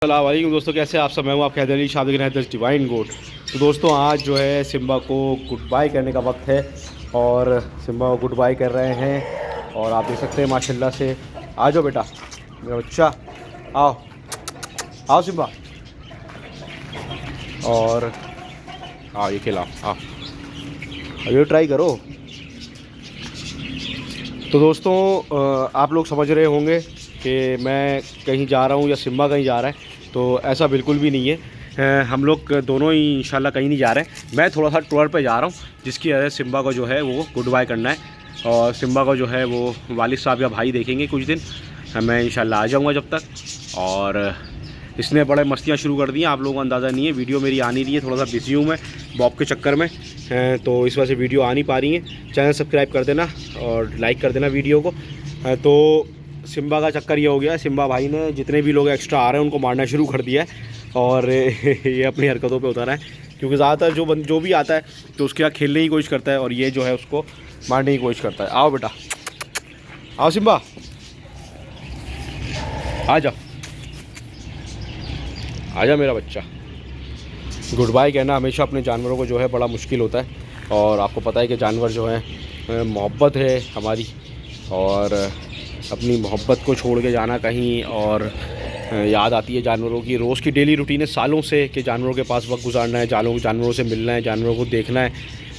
अस्सलाम वालेकुम दोस्तों, कैसे आप सब। मैं हूँ आपके हैदर अली शाह डिवाइन गोट। तो दोस्तों आज जो है सिम्बा को गुड बाय करने का वक्त है और सिम्बा को गुड बाय कर रहे हैं। और आप देख सकते हैं माशाल्लाह से। आ जाओ बेटा मेरा बच्चा, आओ आओ सिम्बा, और आओ ये खिलाओ, आओ अभी ट्राई करो। तो दोस्तों आप लोग समझ रहे होंगे कि मैं कहीं जा रहा हूँ या सिम्बा कहीं जा रहा है, तो ऐसा बिल्कुल भी नहीं है। हम लोग दोनों ही इंशाल्लाह कहीं नहीं जा रहे हैं। मैं थोड़ा सा टूर पे जा रहा हूँ जिसकी वजह से सिम्बा को जो है वो गुड बाय करना है। और सिम्बा को जो है वो वालिद साहब या भाई देखेंगे कुछ दिन। मैं इंशाल्लाह आ जाऊँगा जब तक। और इसने बड़े मस्तियाँ शुरू कर दी हैं, आप लोगों को अंदाज़ा नहीं है। वीडियो मेरी आ नहीं रही है, थोड़ा सा बिजी हूँ मैं बॉब के चक्कर में, तो इस वजह से वीडियो आ नहीं पा रही है। चैनल सब्सक्राइब कर देना और लाइक कर देना वीडियो को। तो सिम्बा का चक्कर ये हो गया, सिम्बा भाई ने जितने भी लोग एक्स्ट्रा आ रहे हैं उनको मारना शुरू कर दिया है। और ये अपनी हरकतों पे उतर है, क्योंकि ज़्यादातर जो भी आता है तो उसके साथ खेलने की कोशिश करता है और ये जो है उसको मारने की कोशिश करता है। आओ बेटा, आओ सिम्बा, आ जा, आजा मेरा बच्चा। गुड बाय कहना हमेशा अपने जानवरों को जो है बड़ा मुश्किल होता है। और आपको पता है कि जानवर जो है मोहब्बत है हमारी, और अपनी मोहब्बत को छोड़ के जाना कहीं, और याद आती है जानवरों की। रोज़ की डेली रूटीन है सालों से कि जानवरों के पास वक्त गुजारना है, जानवरों से मिलना है, जानवरों को देखना है,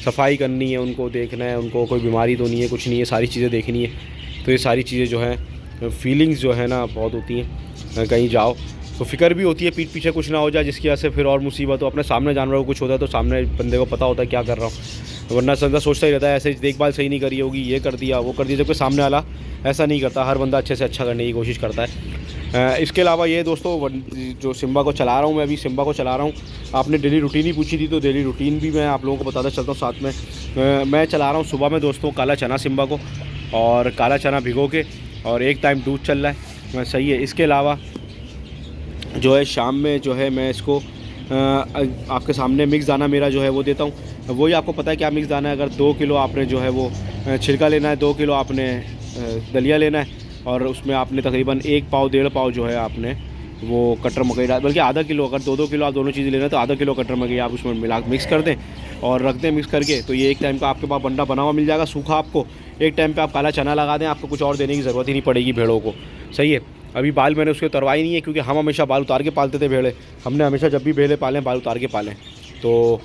सफाई करनी है, उनको देखना है, उनको कोई बीमारी तो नहीं है, कुछ नहीं है, सारी चीज़ें देखनी है। तो ये सारी चीज़ें जो है फीलिंग्स जो है ना बहुत होती हैं। कहीं जाओ तो फ़िक्र भी होती है पीठ पीछे कुछ ना हो जाए, जिसकी वजह से फिर और मुसीबत हो। अपने सामने जानवरों को कुछ होता है तो सामने बंदे को पता होता है क्या कर रहा हूँ, वरना बंदा सोचता ही रहता है ऐसे देखभाल सही नहीं करी होगी, ये कर दिया वो कर दिया, जबकि सामने वाला ऐसा नहीं करता। हर बंदा अच्छे से अच्छा करने की कोशिश करता है। इसके अलावा ये दोस्तों जो सिम्बा को चला रहा हूँ, मैं अभी सिम्बा को चला रहा हूँ। आपने डेली रूटीन ही पूछी थी तो डेली रूटीन भी मैं आप लोगों को बताता चलता हूँ साथ में। मैं चला रहा हूँ सुबह में दोस्तों काला चना सिम्बा को, और काला चना भिगो के, और एक टाइम दूध चल रहा है, सही है। इसके अलावा जो है शाम में जो है मैं इसको आपके सामने मिक्स दाना मेरा जो है वो देता हूँ। वही आपको पता है क्या मिक्स दाना है। अगर 2 किलो आपने जो है वो छिलका लेना है, 2 किलो आपने दलिया लेना है, और उसमें आपने तकरीबन 1 पाव 1.5 पाव जो है आपने वो कटर मकई डाल, बल्कि आधा किलो, अगर 2-2 किलो आप दोनों चीज़ें लेना है तो आधा किलो कटर मकई आप उसमें मिला मिक्स कर दें और रख दें मिक्स करके। तो ये एक टाइम का आपके पास बंडा बना हुआ मिल जाएगा सूखा आपको। एक टाइम पे आप काला चना लगा दें, आपको कुछ और देने की ज़रूरत ही नहीं पड़ेगी भेड़ों को, सही है। अभी बाल मैंने उसके उतरवाई नहीं है, क्योंकि हम हमेशा बाल उतार के पालते थे भेड़े। हमने हमेशा जब भी भेड़े पालें बाल उतार के पालें। तो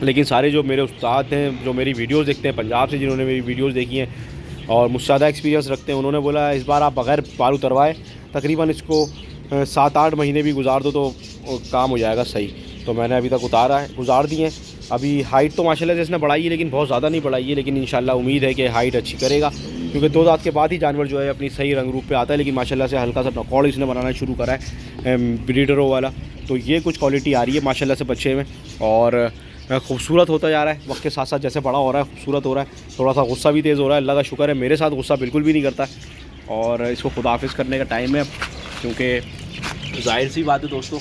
लेकिन सारे जो मेरे उस्ताद हैं जो मेरी वीडियोस देखते हैं पंजाब से, जिन्होंने मेरी वीडियोस देखी हैं और मुझसे ज़्यादा एक्सपीरियंस रखते हैं, उन्होंने बोला इस बार आप बग़ैर बाल उतरवाए तकरीबन इसको 7-8 महीने भी गुजार दो तो काम हो जाएगा सही। तो मैंने अभी तक गुजार दी हैं। अभी हाइट तो माशाल्लाह से इसने बढ़ाई है, लेकिन बहुत ज़्यादा नहीं बढ़ाई है, लेकिन इंशाल्लाह उम्मीद है कि हाइट अच्छी करेगा, क्योंकि 2 दांत के बाद ही जानवर जो है अपनी सही रंग रूप पे आता है। लेकिन माशाल्लाह से हल्का सा नकौड़ इसने बनाना शुरू करा है ब्रीडरों वाला। तो ये कुछ क्वालिटी आ रही है माशाल्लाह से बच्चे में, और खूबसूरत होता जा रहा है वक्त के साथ साथ। जैसे बड़ा हो रहा है खूबसूरत हो रहा है, थोड़ा सा गुस्सा भी तेज़ हो रहा है। अल्लाह का शुक्र है मेरे साथ गुस्सा बिल्कुल भी नहीं करता है। और इसको खुदाफिज करने का टाइम है, क्योंकि जाहिर सी बात है दोस्तों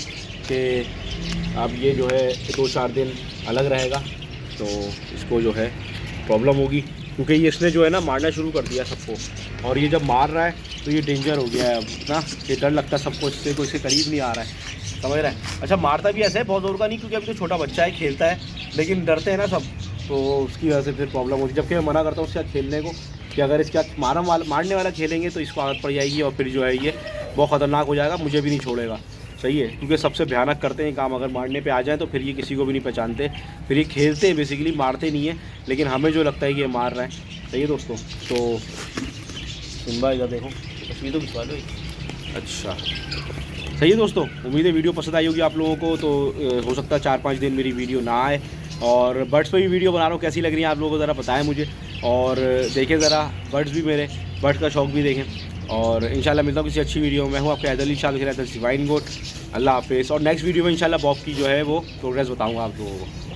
कि अब ये जो है 2-4 दिन अलग रहेगा, तो इसको जो है प्रॉब्लम होगी, क्योंकि ये इसने जो है ना मारना शुरू कर दिया सबको। और ये जब मार रहा है तो ये डेंजर हो गया है अब ना, ये डर लगता है सबको, इससे कोई इसके करीब नहीं आ रहा है, समझ रहा है। अच्छा मारता भी ऐसा है बहुत ज़ोर का नहीं, क्योंकि अभी तो छोटा बच्चा है खेलता है, लेकिन डरते हैं ना सब, तो उसकी वजह से फिर प्रॉब्लम होती है। जबकि मैं मना करता हूँ उसके साथ खेलने को, कि अगर इसके साथ मारने वाला खेलेंगे तो इसको आदत पड़ जाएगी और फिर जो है ये बहुत ख़तरनाक हो जाएगा, मुझे भी नहीं छोड़ेगा, सही है। क्योंकि सबसे भयानक करते हैं काम, अगर मारने पे आ जाए तो फिर ये किसी को भी नहीं पहचानते, फिर ये खेलते हैं बेसिकली, मारते नहीं है, लेकिन हमें जो लगता है कि ये मार रहा है, सही है दोस्तों। तो सिम्बा इधर देखो, तस्वीर तो खिंचवा लो। अच्छा सही है दोस्तों, उम्मीद है वीडियो पसंद आई होगी आप लोगों को। तो हो सकता है 4-5 दिन मेरी वीडियो ना आए, और बर्ड्स पे भी वीडियो बना रहा हूँ, कैसी लग रही है आप लोगों को ज़रा बताएं मुझे। और देखें ज़रा बर्ड्स भी, मेरे बर्ड्स का शौक़ भी देखें। और इंशाल्लाह मिलता हूँ किसी अच्छी वीडियो में। मैं हूँ आपके हैदर अली शाह डिवाइन गोट। अल्लाह हाफ़िज़। और नेक्स्ट वीडियो में इंशाल्लाह बॉब की जो है वो प्रोग्रेस बताऊँगा आप लोगों को।